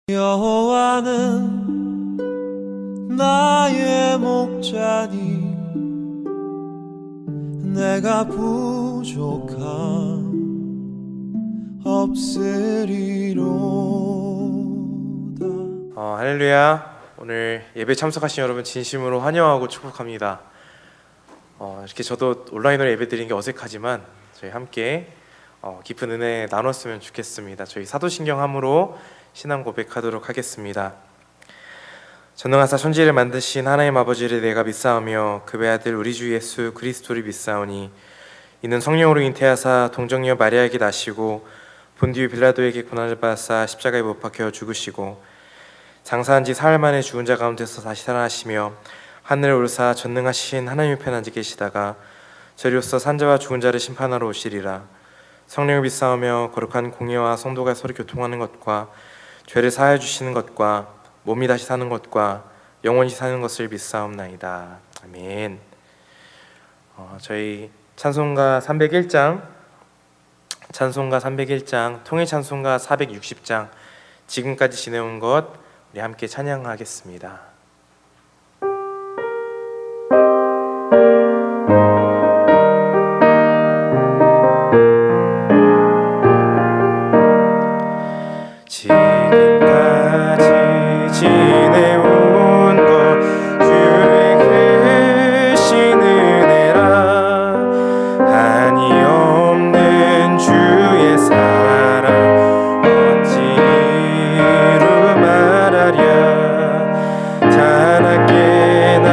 여호와는 나의 목자니 내가 부족함 없으리로다. 할렐루야. 오늘 예배 참석하신 여러분 진심으로 환영하고 축복합니다. 이렇게 저도 온라인으로 예배 드리는 게 어색하지만 저희 함께 깊은 은혜 나눴으면 좋겠습니다. 저희 사도신경함으로 신앙 고백하도록 하겠습니다. 전능하사 천지를 만드신 하나님 아버지를 내가 믿사오며 그 외아들 우리 주 예수 그리스도를 믿사오니 이는 성령으로 잉태하사 동정녀 마리아에게 나시고 본디오 빌라도에게 고난을 받으사 십자가에 못 박혀 죽으시고 장사한 지 사흘 만에 죽은 자 가운데서 다시 살아나시며 하늘에 오르사 전능하신 하나님의 편에 앉아 계시다가 저리로서 산자와 죽은 자를 심판하러 오시리라. 성령을 믿사오며 거룩한 공예와 성도가 서로 교통하는 것과 죄를 사하여 주시는 것과 몸이 다시 사는 것과 영원히 사는 것을 믿사옵나이다. 아멘. 저희 찬송가 301장, 통일 찬송가 460장 지금까지 지내온 것 우리 함께 찬양하겠습니다. 지금까지 지내온 것 주의 크신 은혜라. 한이 없는 주의 사랑 어찌로 말하랴. 자나깨나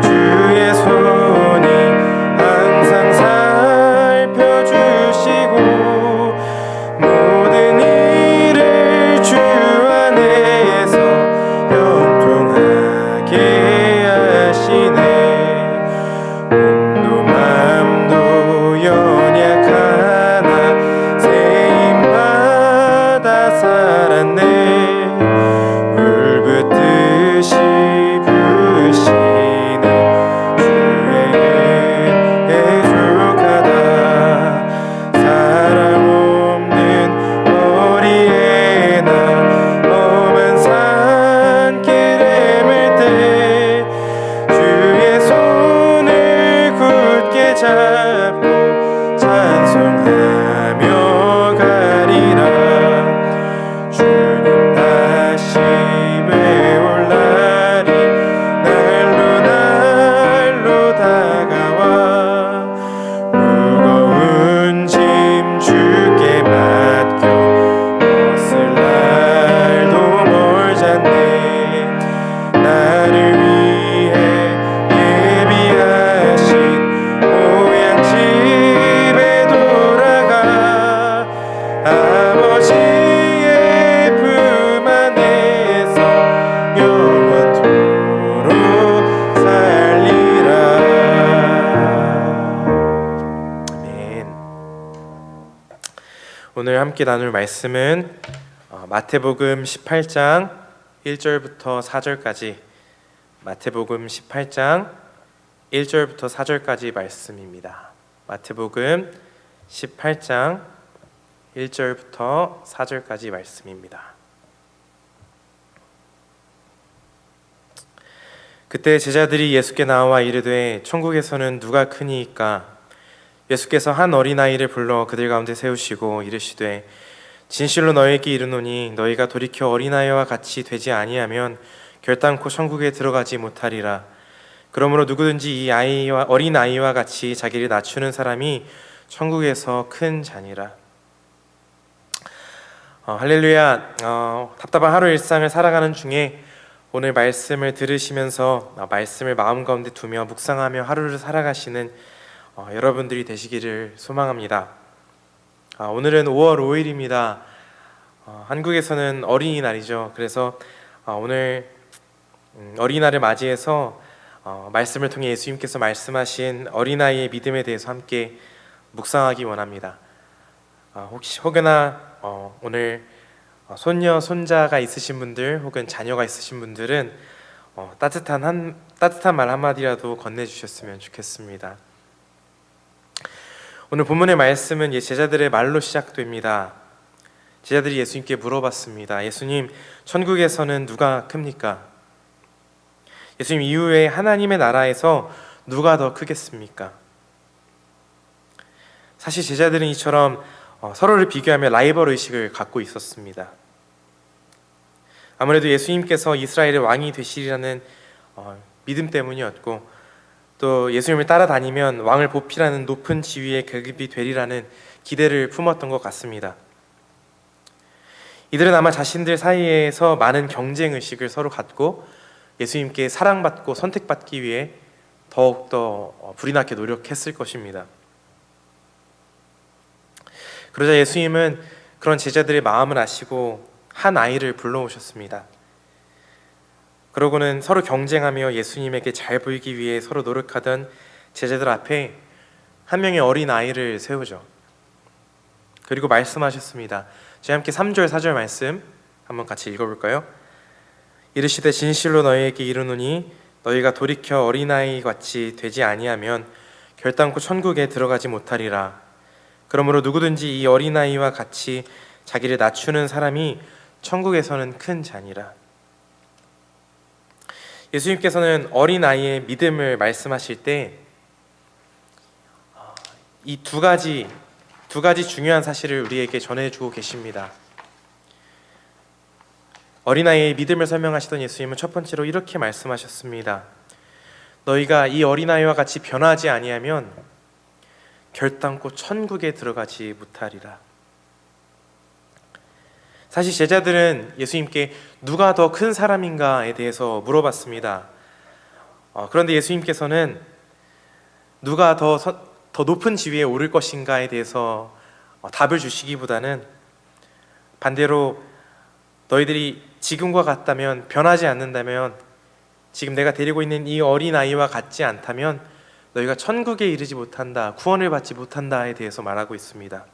주의 손이 항상 살펴주시고 모든 일을 주 안에서 형통하게 하시네. 몸도 맘도 연약하나 세임받아 살았네. 물붓듯이 부으시는 주의 은혜 족하다. 사랑 없는 거리에 나 험한 산길에 맬 때 주의 손을 굳게 잡고 찬송하며 가리라. 주님 다시 배울 날이 날로 다가와. 무거운 짐 주께 맡겨 벗을 날도 멀잖네. 나를 위해 예비하신 모양 집에 돌아가 아버지의 품 안에서 영원토록 살리라. 아멘. 오늘 함께 나눌 말씀은 마태복음 18장 1절부터 4절까지, 마태복음 18장 1절부터 4절까지 말씀입니다. 마태복음 18장 1절부터 4절까지 말씀입니다. 그때 제자들이 예수께 나와 이르되 천국에서는 누가 크니이까? 예수께서 한 어린아이를 불러 그들 가운데 세우시고 이르시되 진실로 너희에게 이르노니 너희가 돌이켜 어린아이와 같이 되지 아니하면 결단코 천국에 들어가지 못하리라. 그러므로 누구든지 이 어린아이와 같이 자기를 낮추는 사람이 천국에서 큰 자니라. 할렐루야. 답답한 하루 일상을 살아가는 중에 오늘 말씀을 들으시면서 말씀을 마음 가운데 두며 묵상하며 하루를 살아가시는 여러분들이 되시기를 소망합니다. 오늘은 5월 5일입니다. 한국에서는 어린이날이죠. 그래서 오늘 어린이날을 맞이해서 말씀을 통해 예수님께서 말씀하신 어린아이의 믿음에 대해서 함께 묵상하기 원합니다. 혹여나 오늘 손녀, 손자가 있으신 분들 혹은 자녀가 있으신 분들은 따뜻한 말 한마디라도 건네주셨으면 좋겠습니다. 오늘 본문의 말씀은 제자들의 말로 시작됩니다. 제자들이 예수님께 물어봤습니다. 예수님, 천국에서는 누가 큽니까? 예수님, 이후에 하나님의 나라에서 누가 더 크겠습니까? 사실 제자들은 이처럼 서로를 비교하며 라이벌 의식을 갖고 있었습니다. 아무래도 예수님께서 이스라엘의 왕이 되시리라는 믿음 때문이었고, 또 예수님을 따라다니면 왕을 보필하는 높은 지위의 계급이 되리라는 기대를 품었던 것 같습니다. 이들은 아마 자신들 사이에서 많은 경쟁 의식을 서로 갖고 예수님께 사랑받고 선택받기 위해 더욱더 불이 나게 노력했을 것입니다. 그러자 예수님은 그런 제자들의 마음을 아시고 한 아이를 불러오셨습니다. 그러고는 서로 경쟁하며 예수님에게 잘 보이기 위해 서로 노력하던 제자들 앞에 한 명의 어린 아이를 세우죠. 그리고 말씀하셨습니다. 저희 함께 3절 4절 말씀 한번 같이 읽어볼까요? 이르시되 진실로 너희에게 이르노니 너희가 돌이켜 어린아이 같이 되지 아니하면 결단코 천국에 들어가지 못하리라. 그러므로 누구든지 이 어린아이와 같이 자기를 낮추는 사람이 천국에서는 큰 자니라. 예수님께서는 어린아이의 믿음을 말씀하실 때 이 두 가지 중요한 사실을 우리에게 전해주고 계십니다. 어린아이의 믿음을 설명하시던 예수님은 첫 번째로 이렇게 말씀하셨습니다. 너희가 이 어린아이와 같이 변하지 아니하면 결단코 천국에 들어가지 못하리라. 사실 제자들은 예수님께 누가 더 큰 사람인가에 대해서 물어봤습니다. 그런데 예수님께서는 누가 더 높은 지위에 오를 것인가에 대해서 답을 주시기보다는 반대로 너희들이 지금과 같다면, 변하지 않는다면, 지금 내가 데리고 있는 이 어린아이와 같지 않다면 너희가 천국에 이르지 못한다, 구원을 받지 못한다에 대해서 말하고 있습니다.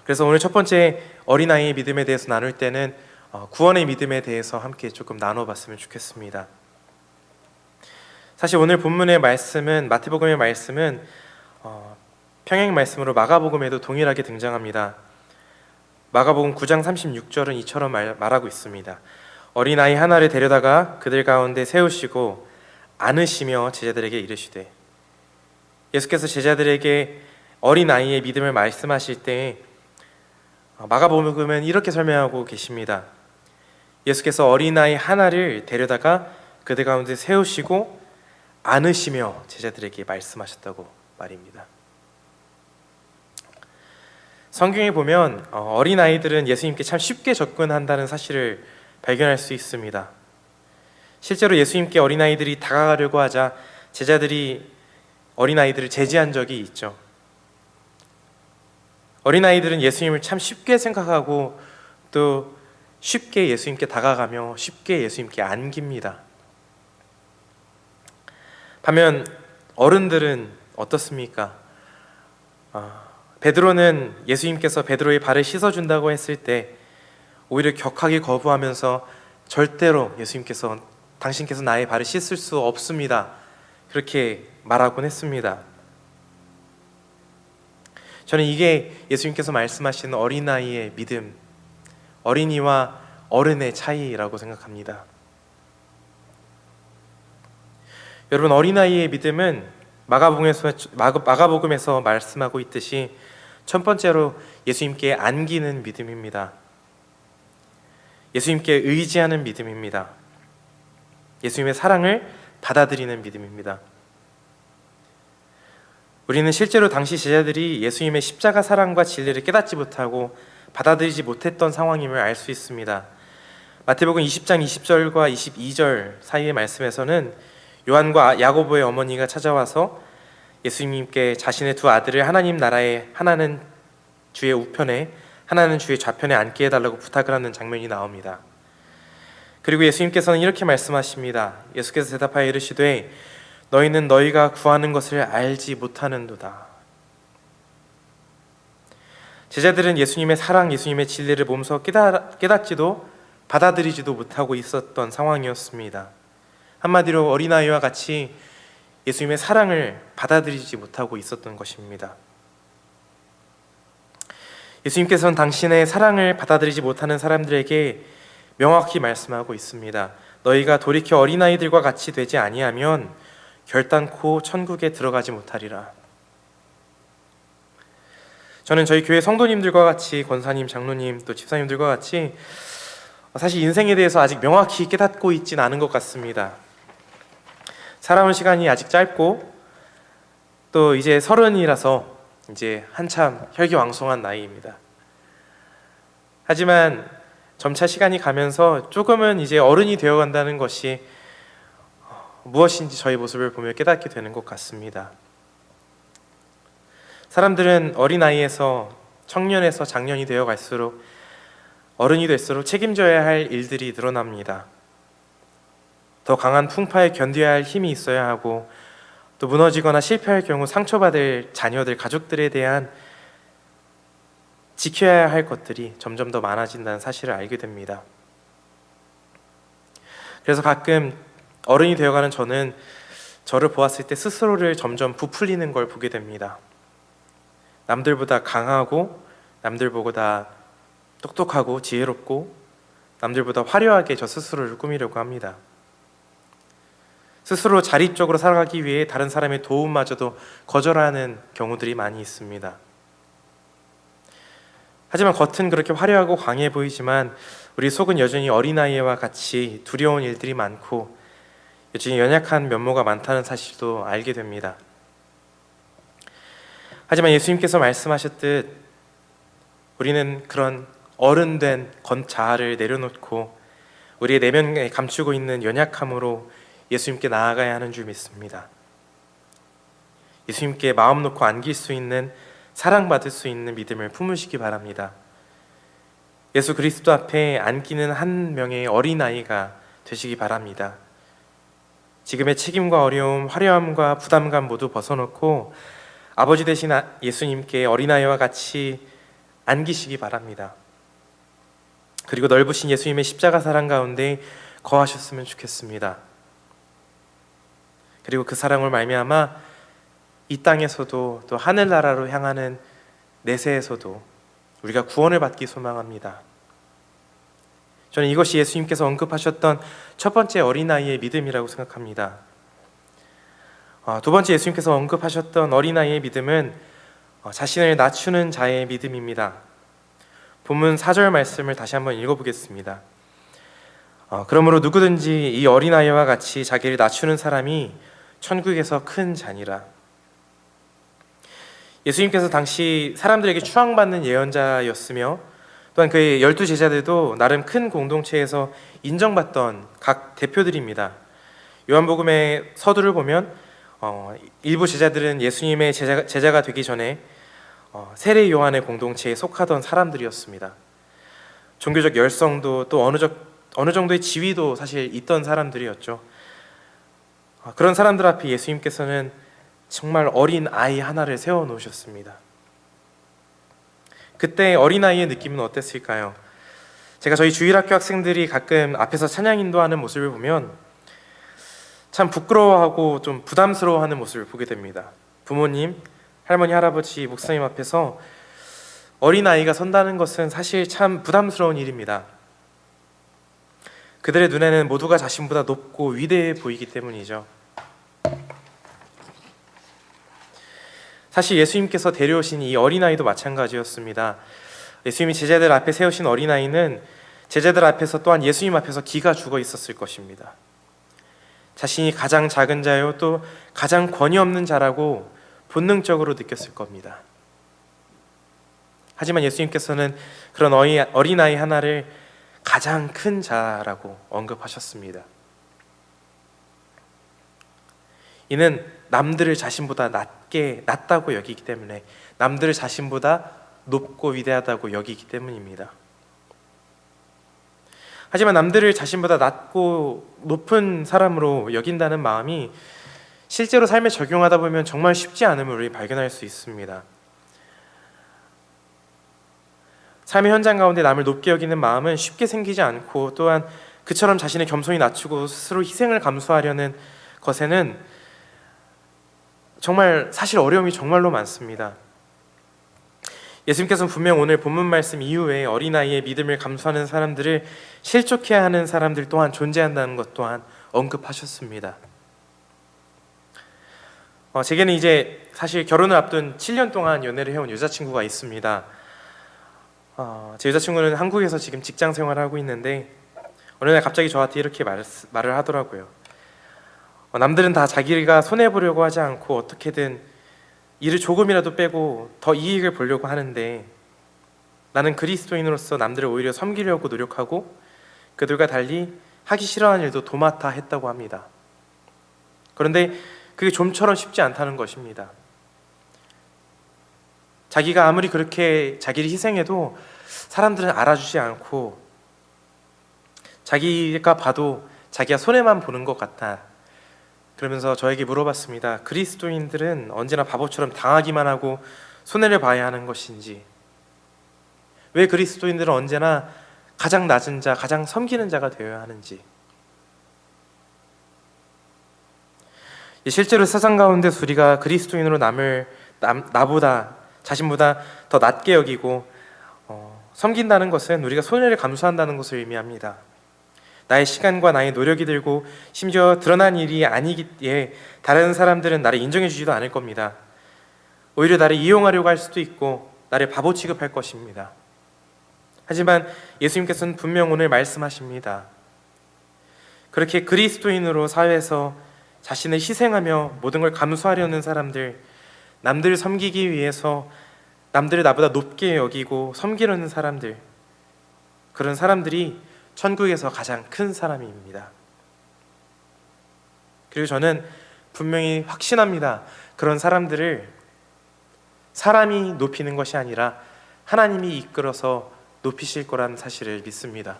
그래서 오늘 첫 번째 어린아이의 믿음에 대해서 나눌 때는 구원의 믿음에 대해서 함께 조금 나눠봤으면 좋겠습니다. 사실 오늘 본문의 말씀은, 마태복음의 말씀은 평행 말씀으로 마가복음에도 동일하게 등장합니다. 마가복음 9장 36절은 이처럼 말하고 있습니다. 어린아이 하나를 데려다가 그들 가운데 세우시고 안으시며 제자들에게 이르시되. 예수께서 제자들에게 어린아이의 믿음을 말씀하실 때 마가복음은 이렇게 설명하고 계십니다. 예수께서 어린아이 하나를 데려다가 그들 가운데 세우시고 안으시며 제자들에게 말씀하셨다고 말입니다. 성경에 보면 어린아이들은 예수님께 참 쉽게 접근한다는 사실을 발견할 수 있습니다. 실제로 예수님께 어린아이들이 다가가려고 하자 제자들이 어린아이들을 제지한 적이 있죠. 어린아이들은 예수님을 참 쉽게 생각하고 또 쉽게 예수님께 다가가며 쉽게 예수님께 안깁니다. 반면 어른들은 어떻습니까? 베드로는 예수님께서 베드로의 발을 씻어준다고 했을 때 오히려 격하게 거부하면서 절대로 예수님께서 당신께서 나의 발을 씻을 수 없습니다, 그렇게 말하곤 했습니다. 저는 이게 예수님께서 말씀하시는 어린아이의 믿음, 어린이와 어른의 차이라고 생각합니다. 여러분, 어린아이의 믿음은 마가복음에서 말씀하고 있듯이 첫 번째로 예수님께 안기는 믿음입니다. 예수님께 의지하는 믿음입니다. 예수님의 사랑을 받아들이는 믿음입니다. 우리는 실제로 당시 제자들이 예수님의 십자가 사랑과 진리를 깨닫지 못하고 받아들이지 못했던 상황임을 알 수 있습니다. 마태복음 20장 20절과 22절 사이의 말씀에서는 요한과 야고보의 어머니가 찾아와서 예수님께 자신의 두 아들을 하나님 나라에 하나는 주의 우편에 하나는 주의 좌편에 앉게 해달라고 부탁을 하는 장면이 나옵니다. 그리고 예수님께서는 이렇게 말씀하십니다. 예수께서 대답하여 이르시되 너희는 너희가 구하는 것을 알지 못하는도다. 제자들은 예수님의 사랑, 예수님의 진리를 몸소 깨닫지도 받아들이지도 못하고 있었던 상황이었습니다. 한마디로 어린아이와 같이 예수님의 사랑을 받아들이지 못하고 있었던 것입니다. 예수님께서는 당신의 사랑을 받아들이지 못하는 사람들에게 명확히 말씀하고 있습니다. 너희가 돌이켜 어린아이들과 같이 되지 아니하면 결단코 천국에 들어가지 못하리라. 저는 저희 교회 성도님들과 같이, 권사님, 장로님, 또 집사님들과 같이 사실 인생에 대해서 아직 명확히 깨닫고 있지는 않은 것 같습니다. 살아온 시간이 아직 짧고 또 이제 30이라서 이제 한참 혈기왕성한 나이입니다. 하지만 점차 시간이 가면서 조금은 이제 어른이 되어간다는 것이 무엇인지 저희 모습을 보며 깨닫게 되는 것 같습니다. 사람들은 어린아이에서 청년에서 장년이 되어갈수록, 어른이 될수록 책임져야 할 일들이 늘어납니다. 더 강한 풍파에 견뎌야 할 힘이 있어야 하고, 또 무너지거나 실패할 경우 상처받을 자녀들, 가족들에 대한 지켜야 할 것들이 점점 더 많아진다는 사실을 알게 됩니다. 그래서 가끔 어른이 되어가는 저는 저를 보았을 때 스스로를 점점 부풀리는 걸 보게 됩니다. 남들보다 강하고, 남들보다 똑똑하고 지혜롭고, 남들보다 화려하게 저 스스로를 꾸미려고 합니다. 스스로 자립적으로 살아가기 위해 다른 사람의 도움마저도 거절하는 경우들이 많이 있습니다. 하지만 겉은 그렇게 화려하고 강해 보이지만 우리 속은 여전히 어린아이와 같이 두려운 일들이 많고 여전히 연약한 면모가 많다는 사실도 알게 됩니다. 하지만 예수님께서 말씀하셨듯 우리는 그런 어른된 자아를 내려놓고 우리의 내면에 감추고 있는 연약함으로 예수님께 나아가야 하는 줄 믿습니다. 예수님께 마음 놓고 안길 수 있는, 사랑받을 수 있는 믿음을 품으시기 바랍니다. 예수 그리스도 앞에 안기는 한 명의 어린아이가 되시기 바랍니다. 지금의 책임과 어려움, 화려함과 부담감 모두 벗어놓고 아버지 되신 예수님께 어린아이와 같이 안기시기 바랍니다. 그리고 넓으신 예수님의 십자가 사랑 가운데 거하셨으면 좋겠습니다. 그리고 그 사랑을 말미암아 이 땅에서도 또 하늘나라로 향하는 내세에서도 우리가 구원을 받기 소망합니다. 저는 이것이 예수님께서 언급하셨던 첫 번째 어린아이의 믿음이라고 생각합니다. 두 번째 예수님께서 언급하셨던 어린아이의 믿음은 자신을 낮추는 자의 믿음입니다. 본문 4절 말씀을 다시 한번 읽어보겠습니다. 그러므로 누구든지 이 어린아이와 같이 자기를 낮추는 사람이 천국에서 큰 자니라. 예수님께서 당시 사람들에게 추앙받는 예언자였으며 또한 그의 12제자들도 나름 큰 공동체에서 인정받던 각 대표들입니다. 요한복음의 서두를 보면 일부 제자들은 예수님의 제자가 되기 전에 세례 요한의 공동체에 속하던 사람들이었습니다. 종교적 열성도 또 어느 정도의 지위도 사실 있던 사람들이었죠. 그런 사람들 앞에 예수님께서는 정말 어린 아이 하나를 세워놓으셨습니다. 그때 어린아이의 느낌은 어땠을까요? 제가 저희 주일학교 학생들이 가끔 앞에서 찬양 인도하는 모습을 보면 참 부끄러워하고 좀 부담스러워하는 모습을 보게 됩니다. 부모님, 할머니, 할아버지, 목사님 앞에서 어린아이가 선다는 것은 사실 참 부담스러운 일입니다. 그들의 눈에는 모두가 자신보다 높고 위대해 보이기 때문이죠. 사실 예수님께서 데려오신 이 어린아이도 마찬가지였습니다. 예수님이 제자들 앞에 세우신 어린아이는 제자들 앞에서 또한 예수님 앞에서 기가 죽어 있었을 것입니다. 자신이 가장 작은 자요 또 가장 권위 없는 자라고 본능적으로 느꼈을 겁니다. 하지만 예수님께서는 그런 어린아이 하나를 가장 큰 자라고 언급하셨습니다. 이는 남들을 자신보다 낮다고 여기기 때문에, 남들을 자신보다 높고 위대하다고 여기기 때문입니다. 하지만 남들을 자신보다 낮고 높은 사람으로 여긴다는 마음이 실제로 삶에 적용하다 보면 정말 쉽지 않음을 우리 발견할 수 있습니다. 삶의 현장 가운데 남을 높게 여기는 마음은 쉽게 생기지 않고, 또한 그처럼 자신의 겸손히 낮추고 스스로 희생을 감수하려는 것에는 정말 사실 어려움이 정말로 많습니다. 예수님께서는 분명 오늘 본문 말씀 이후에 어린아이의 믿음을 감수하는 사람들을 실족해야 하는 사람들 또한 존재한다는 것 또한 언급하셨습니다. 제게는 이제 사실 결혼을 앞둔 7년 동안 연애를 해온 여자친구가 있습니다. 제 여자친구는 한국에서 지금 직장 생활을 하고 있는데 어느 날 갑자기 저한테 이렇게 말을 하더라고요. 남들은 다 자기가 손해보려고 하지 않고 어떻게든 일을 조금이라도 빼고 더 이익을 보려고 하는데 나는 그리스도인으로서 남들을 오히려 섬기려고 노력하고 그들과 달리 하기 싫어하는 일도 도맡아 했다고 합니다. 그런데 그게 좀처럼 쉽지 않다는 것입니다. 자기가 아무리 그렇게 자기를 희생해도 사람들은 알아주지 않고 자기가 봐도 자기가 손해만 보는 것 같다. 그러면서 저에게 물어봤습니다. 그리스도인들은 언제나 바보처럼 당하기만 하고 손해를 봐야 하는 것인지, 왜 그리스도인들은 언제나 가장 낮은 자, 가장 섬기는 자가 되어야 하는지. 실제로 세상 가운데 우리가 그리스도인으로 나보다 자신보다 더 낮게 여기고 섬긴다는 것은 우리가 손해를 감수한다는 것을 의미합니다. 나의 시간과 나의 노력이 들고 심지어 드러난 일이 아니기에 다른 사람들은 나를 인정해 주지도 않을 겁니다. 오히려 나를 이용하려고 할 수도 있고 나를 바보 취급할 것입니다. 하지만 예수님께서는 분명 오늘 말씀하십니다. 그렇게 그리스도인으로 사회에서 자신을 희생하며 모든 걸 감수하려는 사람들, 남들을 섬기기 위해서 남들을 나보다 높게 여기고 섬기려는 사람들, 그런 사람들이 천국에서 가장 큰 사람입니다. 그리고 저는 분명히 확신합니다. 그런 사람들을 사람이 높이는 것이 아니라 하나님이 이끌어서 높이실 거라는 사실을 믿습니다.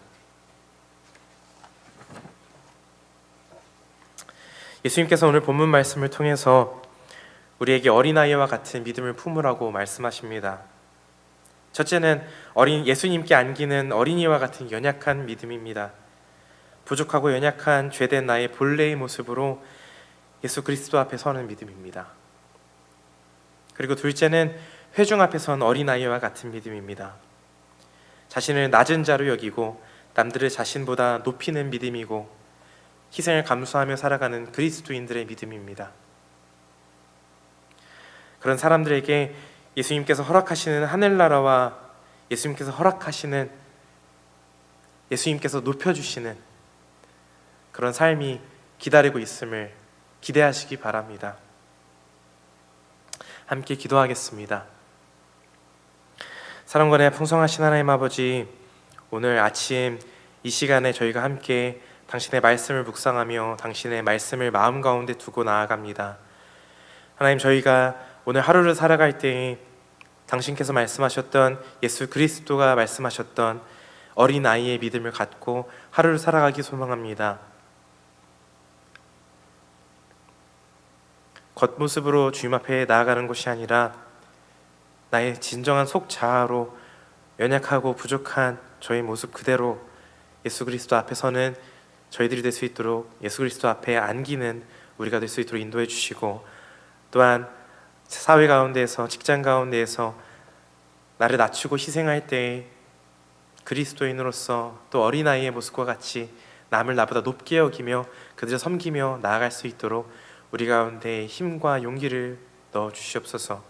예수님께서 오늘 본문 말씀을 통해서 우리에게 어린아이와 같은 믿음을 품으라고 말씀하십니다. 첫째는 예수님께 안기는 어린이와 같은 연약한 믿음입니다. 부족하고 연약한 죄된 나의 본래의 모습으로 예수 그리스도 앞에 서는 믿음입니다. 그리고 둘째는 회중 앞에 선 어린아이와 같은 믿음입니다. 자신을 낮은 자로 여기고 남들을 자신보다 높이는 믿음이고 희생을 감수하며 살아가는 그리스도인들의 믿음입니다. 그런 사람들에게 예수님께서 허락하시는 하늘나라와 예수님께서 높여주시는 그런 삶이 기다리고 있음을 기대하시기 바랍니다. 함께 기도하겠습니다. 사랑과 풍성하신 하나님 아버지, 오늘 아침 이 시간에 저희가 함께 당신의 말씀을 묵상하며 당신의 말씀을 마음 가운데 두고 나아갑니다. 하나님, 저희가 오늘 하루를 살아갈 때에 당신께서 말씀하셨던 예수 그리스도가 말씀하셨던 어린아이의 믿음을 갖고 하루를 살아가기 소망합니다. 겉모습으로 주님 앞에 나아가는 것이 아니라 나의 진정한 속 자아로 연약하고 부족한 저의 모습 그대로 예수 그리스도 앞에 서는 저희들이 될 수 있도록, 예수 그리스도 앞에 안기는 우리가 될 수 있도록 인도해 주시고, 또한 사회 가운데에서, 직장 가운데에서 나를 낮추고 희생할 때에 그리스도인으로서 또 어린아이의 모습과 같이 남을 나보다 높게 여기며 그들을 섬기며 나아갈 수 있도록 우리 가운데 힘과 용기를 넣어 주시옵소서.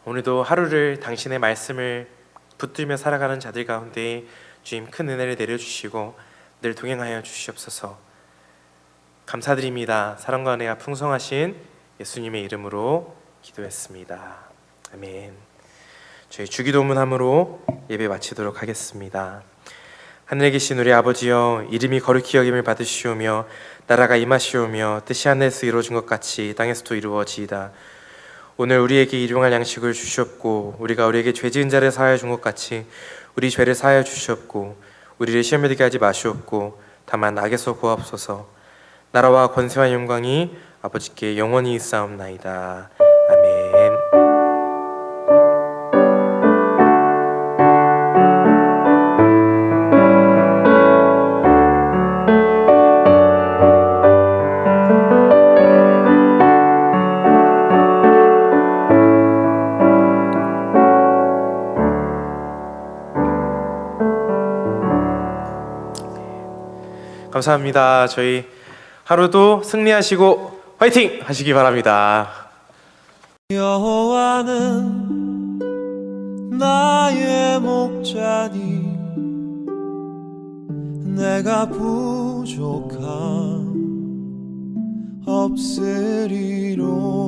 오늘도 하루를 당신의 말씀을 붙들며 살아가는 자들 가운데 주님 큰 은혜를 내려주시고 늘 동행하여 주시옵소서. 감사드립니다. 사랑과 은혜가 풍성하신 예수님의 이름으로 기도했습니다. 아멘. 저희 주기도문함으로 예배 마치도록 하겠습니다. 하늘에 계신 우리 아버지여, 이름이 거룩히 여김을 받으시오며 나라가 임하시오며 뜻이 하늘에서 이루어진 것 같이 땅에서도 이루어지이다. 오늘 우리에게 일용할 양식을 주시옵고 우리가 우리에게 죄 지은 자를 사하여 준 것 같이 우리 죄를 사하여 주시옵고 우리를 시험에 들게 하지 마시옵고 다만 악에서 구하옵소서. 나라와 권세와 영광이 아버지께 영원히 있사옵나이다. 아멘. 감사합니다. 저희 하루도 승리하시고 화이팅 하시기 바랍니다. 여호와는 나의 목자니 내가 부족함 없으리로